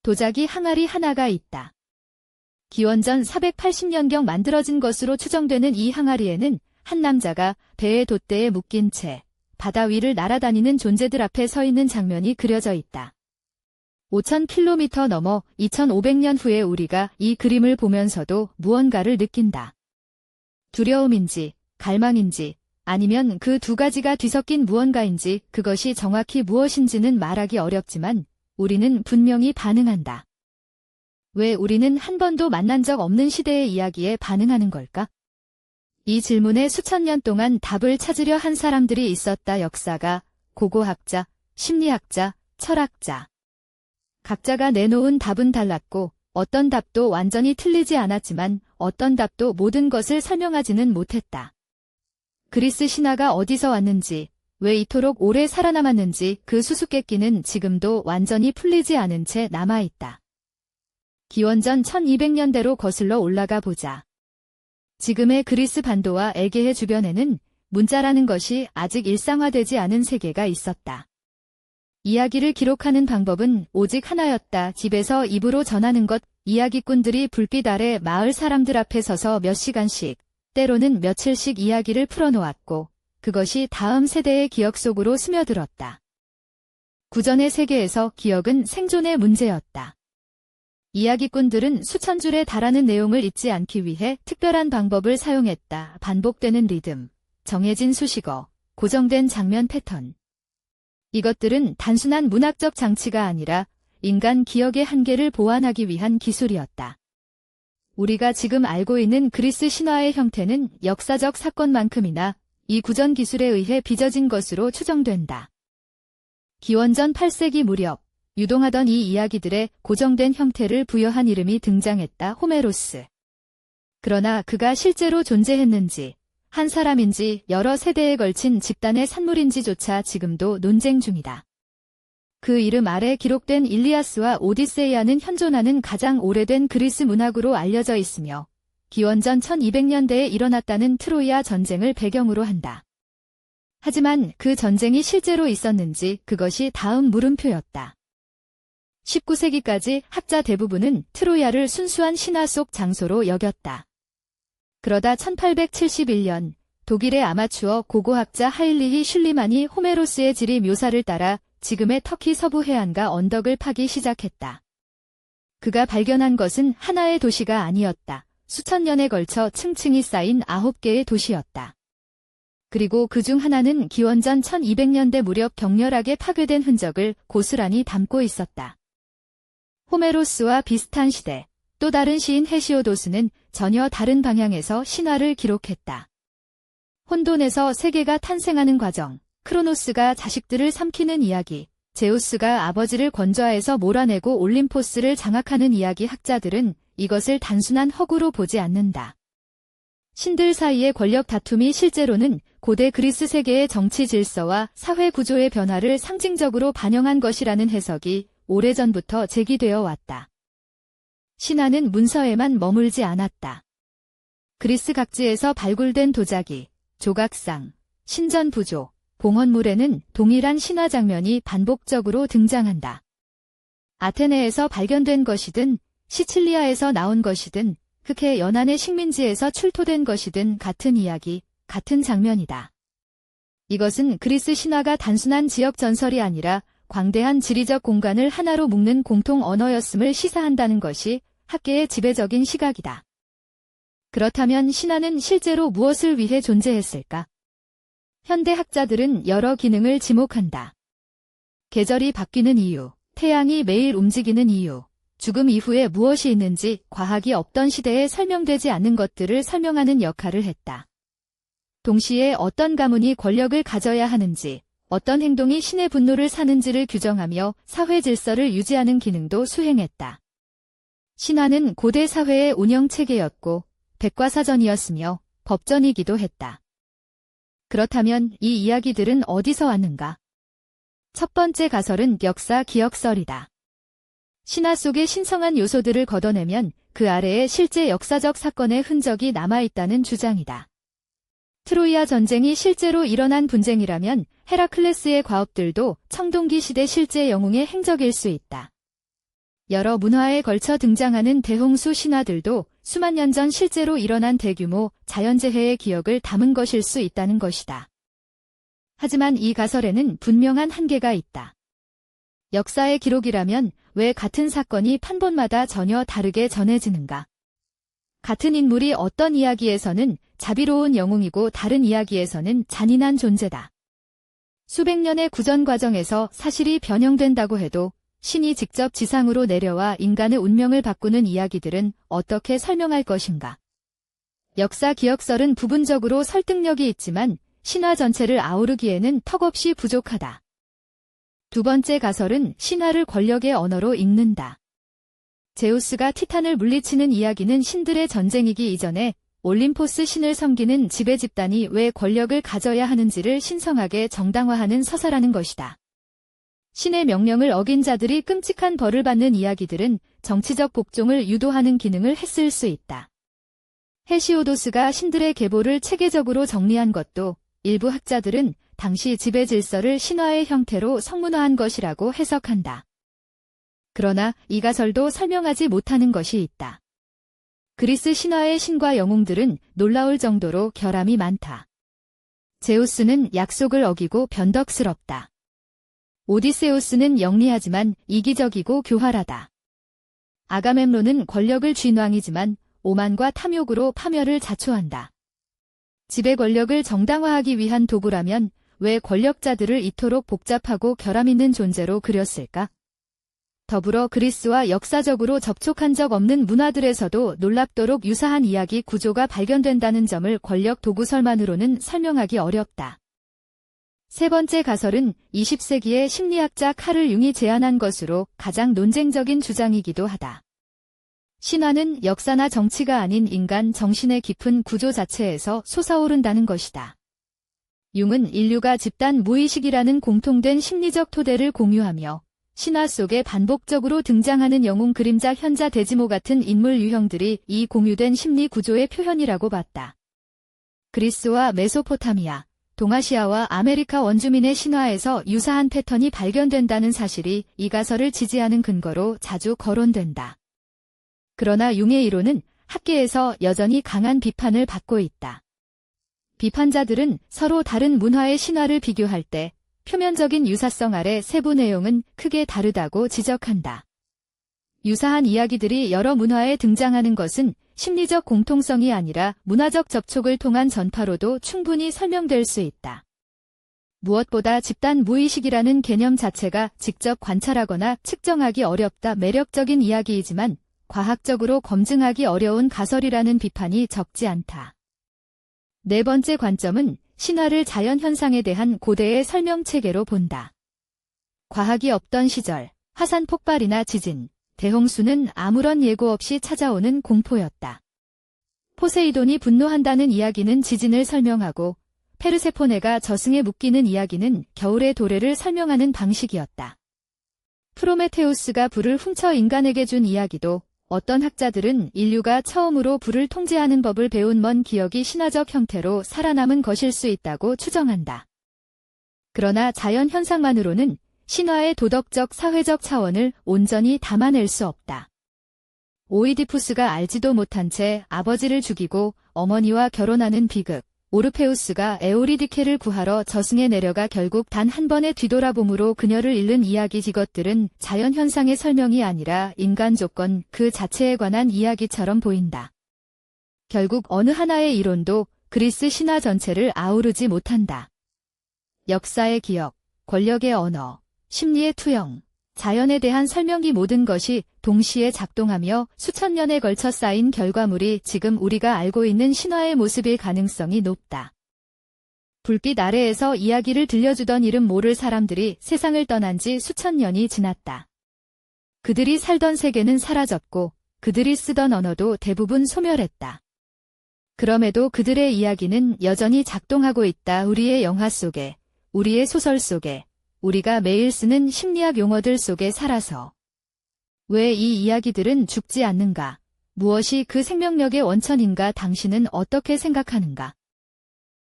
도자기 항아리 하나가 있다. 기원전 480년경 만들어진 것으로 추정되는 이 항아리에는 한 남자가 배의 돛대에 묶인 채 바다 위를 날아다니는 존재들 앞에 서 있는 장면이 그려져 있다. 5,000km 넘어 2,500년 후에 우리가 이 그림을 보면서도 무언가를 느낀다. 두려움인지, 갈망인지, 아니면 그 두 가지가 뒤섞인 무언가인지 그것이 정확히 무엇인지는 말하기 어렵지만 우리는 분명히 반응한다. 왜 우리는 한 번도 만난 적 없는 시대의 이야기에 반응하는 걸까? 이 질문에 수천 년 동안 답을 찾으려 한 사람들이 있었다. 역사가, 고고학자, 심리학자, 철학자. 각자가 내놓은 답은 달랐고 어떤 답도 완전히 틀리지 않았지만 어떤 답도 모든 것을 설명하지는 못했다. 그리스 신화가 어디서 왔는지, 왜 이토록 오래 살아남았는지 그 수수께끼는 지금도 완전히 풀리지 않은 채 남아있다. 기원전 1200년대로 거슬러 올라가 보자. 지금의 그리스 반도와 에게해 주변에는 문자라는 것이 아직 일상화되지 않은 세계가 있었다. 이야기를 기록하는 방법은 오직 하나였다. 집에서 입으로 전하는 것. 이야기꾼들이 불빛 아래 마을 사람들 앞에 서서 몇 시간씩, 때로는 며칠씩 이야기를 풀어놓았고 그것이 다음 세대의 기억 속으로 스며들었다. 구전의 세계에서 기억은 생존의 문제였다. 이야기꾼들은 수천 줄에 달하는 내용을 잊지 않기 위해 특별한 방법을 사용했다. 반복되는 리듬, 정해진 수식어, 고정된 장면 패턴. 이것들은 단순한 문학적 장치가 아니라 인간 기억의 한계를 보완하기 위한 기술이었다. 우리가 지금 알고 있는 그리스 신화의 형태는 역사적 사건만큼이나 이 구전 기술에 의해 빚어진 것으로 추정된다. 기원전 8세기 무렵 유동하던 이 이야기들의 고정된 형태를 부여한 이름이 등장했다. 호메로스. 그러나 그가 실제로 존재했는지, 한 사람인지 여러 세대에 걸친 집단의 산물인지조차 지금도 논쟁 중이다. 그 이름 아래 기록된 일리아스와 오디세이아는 현존하는 가장 오래된 그리스 문학으로 알려져 있으며 기원전 1200년대에 일어났다는 트로이아 전쟁을 배경으로 한다. 하지만 그 전쟁이 실제로 있었는지 그것이 다음 물음표였다. 19세기까지 학자 대부분은 트로이아를 순수한 신화 속 장소로 여겼다. 그러다 1871년 독일의 아마추어 고고학자 하일리히 슐리만이 호메로스의 지리 묘사를 따라 지금의 터키 서부 해안가 언덕을 파기 시작했다. 그가 발견한 것은 하나의 도시가 아니었다. 수천 년에 걸쳐 층층이 쌓인 9개의 도시였다. 그리고 그중 하나는 기원전 1200년대 무렵 격렬하게 파괴된 흔적을 고스란히 담고 있었다. 호메로스와 비슷한 시대, 또 다른 시인 헤시오도스는 전혀 다른 방향에서 신화를 기록했다. 혼돈에서 세계가 탄생하는 과정, 크로노스가 자식들을 삼키는 이야기, 제우스가 아버지를 권좌에서 몰아내고 올림포스를 장악하는 이야기. 학자들은 이것을 단순한 허구로 보지 않는다. 신들 사이의 권력 다툼이 실제로는 고대 그리스 세계의 정치 질서와 사회 구조의 변화를 상징적으로 반영한 것이라는 해석이 오래전부터 제기되어 왔다. 신화는 문서에만 머물지 않았다. 그리스 각지에서 발굴된 도자기, 조각상, 신전 부조, 봉헌물에는 동일한 신화 장면이 반복적으로 등장한다. 아테네에서 발견된 것이든 시칠리아에서 나온 것이든 흑해 연안의 식민지에서 출토된 것이든 같은 이야기, 같은 장면이다. 이것은 그리스 신화가 단순한 지역 전설이 아니라 광대한 지리적 공간을 하나로 묶는 공통 언어였음을 시사한다는 것이 학계의 지배적인 시각이다. 그렇다면 신화는 실제로 무엇을 위해 존재했을까? 현대 학자들은 여러 기능을 지목한다. 계절이 바뀌는 이유, 태양이 매일 움직이는 이유, 죽음 이후에 무엇이 있는지 과학이 없던 시대에 설명되지 않는 것들을 설명하는 역할을 했다. 동시에 어떤 가문이 권력을 가져야 하는지, 어떤 행동이 신의 분노를 사는지를 규정하며 사회 질서를 유지하는 기능도 수행했다. 신화는 고대 사회의 운영 체계였고 백과사전이었으며 법전이기도 했다. 그렇다면 이 이야기들은 어디서 왔는가? 첫 번째 가설은 역사 기억설이다. 신화 속의 신성한 요소들을 걷어내면 그 아래에 실제 역사적 사건의 흔적이 남아있다는 주장이다. 트로이아 전쟁이 실제로 일어난 분쟁이라면 헤라클레스의 과업들도 청동기 시대 실제 영웅의 행적일 수 있다. 여러 문화에 걸쳐 등장하는 대홍수 신화들도 수만 년 전 실제로 일어난 대규모 자연재해의 기억을 담은 것일 수 있다는 것이다. 하지만 이 가설에는 분명한 한계가 있다. 역사의 기록이라면 왜 같은 사건이 판본마다 전혀 다르게 전해지는가? 같은 인물이 어떤 이야기에서는 자비로운 영웅이고 다른 이야기에서는 잔인한 존재다. 수백 년의 구전 과정에서 사실이 변형된다고 해도 신이 직접 지상으로 내려와 인간의 운명을 바꾸는 이야기들은 어떻게 설명할 것인가? 역사 기억설은 부분적으로 설득력이 있지만 신화 전체를 아우르기에는 턱없이 부족하다. 두 번째 가설은 신화를 권력의 언어로 읽는다. 제우스가 티탄을 물리치는 이야기는 신들의 전쟁이기 이전에 올림포스 신을 섬기는 지배 집단이 왜 권력을 가져야 하는지를 신성하게 정당화하는 서사라는 것이다. 신의 명령을 어긴 자들이 끔찍한 벌을 받는 이야기들은 정치적 복종을 유도하는 기능을 했을 수 있다. 헤시오도스가 신들의 계보를 체계적으로 정리한 것도 일부 학자들은 당시 지배 질서를 신화의 형태로 성문화한 것이라고 해석한다. 그러나 이 가설도 설명하지 못하는 것이 있다. 그리스 신화의 신과 영웅들은 놀라울 정도로 결함이 많다. 제우스는 약속을 어기고 변덕스럽다. 오디세우스는 영리하지만 이기적이고 교활하다. 아가멤논은 권력을 쥔왕이지만 오만과 탐욕으로 파멸을 자초한다. 지배 권력을 정당화하기 위한 도구라면 왜 권력자들을 이토록 복잡하고 결함 있는 존재로 그렸을까? 더불어 그리스와 역사적으로 접촉한 적 없는 문화들에서도 놀랍도록 유사한 이야기 구조가 발견된다는 점을 권력 도구설만으로는 설명하기 어렵다. 세 번째 가설은 20세기의 심리학자 카를 융이 제안한 것으로 가장 논쟁적인 주장이기도 하다. 신화는 역사나 정치가 아닌 인간 정신의 깊은 구조 자체에서 솟아오른다는 것이다. 융은 인류가 집단 무의식이라는 공통된 심리적 토대를 공유하며 신화 속에 반복적으로 등장하는 영웅 그림자 현자 데지모 같은 인물 유형들이 이 공유된 심리 구조의 표현이라고 봤다. 그리스와 메소포타미아, 동아시아와 아메리카 원주민의 신화에서 유사한 패턴이 발견된다는 사실이 이 가설을 지지하는 근거로 자주 거론된다. 그러나 융의 이론은 학계에서 여전히 강한 비판을 받고 있다. 비판자들은 서로 다른 문화의 신화를 비교할 때 표면적인 유사성 아래 세부 내용은 크게 다르다고 지적한다. 유사한 이야기들이 여러 문화에 등장하는 것은 심리적 공통성이 아니라 문화적 접촉을 통한 전파로도 충분히 설명될 수 있다. 무엇보다 집단 무의식이라는 개념 자체가 직접 관찰하거나 측정하기 어렵다 매력적인 이야기이지만 과학적으로 검증하기 어려운 가설이라는 비판이 적지 않다. 네 번째 관점은 신화를 자연현상에 대한 고대의 설명체계로 본다. 과학이 없던 시절, 화산 폭발이나 지진, 대홍수는 아무런 예고 없이 찾아오는 공포였다. 포세이돈이 분노한다는 이야기는 지진을 설명하고 페르세포네가 저승에 묶이는 이야기는 겨울의 도래를 설명하는 방식이었다. 프로메테우스가 불을 훔쳐 인간에게 준 이야기도 어떤 학자들은 인류가 처음으로 불을 통제하는 법을 배운 먼 기억이 신화적 형태로 살아남은 것일 수 있다고 추정한다. 그러나 자연 현상만으로는 신화의 도덕적 사회적 차원을 온전히 담아낼 수 없다. 오이디푸스가 알지도 못한 채 아버지를 죽이고 어머니와 결혼하는 비극, 오르페우스가 에오리디케를 구하러 저승에 내려가 결국 단 한 번의 뒤돌아봄으로 그녀를 잃는 이야기 이것들은 자연현상의 설명이 아니라 인간 조건 그 자체에 관한 이야기처럼 보인다. 결국 어느 하나의 이론도 그리스 신화 전체를 아우르지 못한다. 역사의 기억, 권력의 언어, 심리의 투영, 자연에 대한 설명이 모든 것이 동시에 작동하며 수천 년에 걸쳐 쌓인 결과물이 지금 우리가 알고 있는 신화의 모습일 가능성이 높다. 불빛 아래에서 이야기를 들려주던 이름 모를 사람들이 세상을 떠난 지 수천 년이 지났다. 그들이 살던 세계는 사라졌고 그들이 쓰던 언어도 대부분 소멸했다. 그럼에도 그들의 이야기는 여전히 작동하고 있다. 우리의 영화 속에, 우리의 소설 속에, 우리가 매일 쓰는 심리학 용어들 속에 살아서. 왜 이 이야기들은 죽지 않는가? 무엇이 그 생명력의 원천인가? 당신은 어떻게 생각하는가?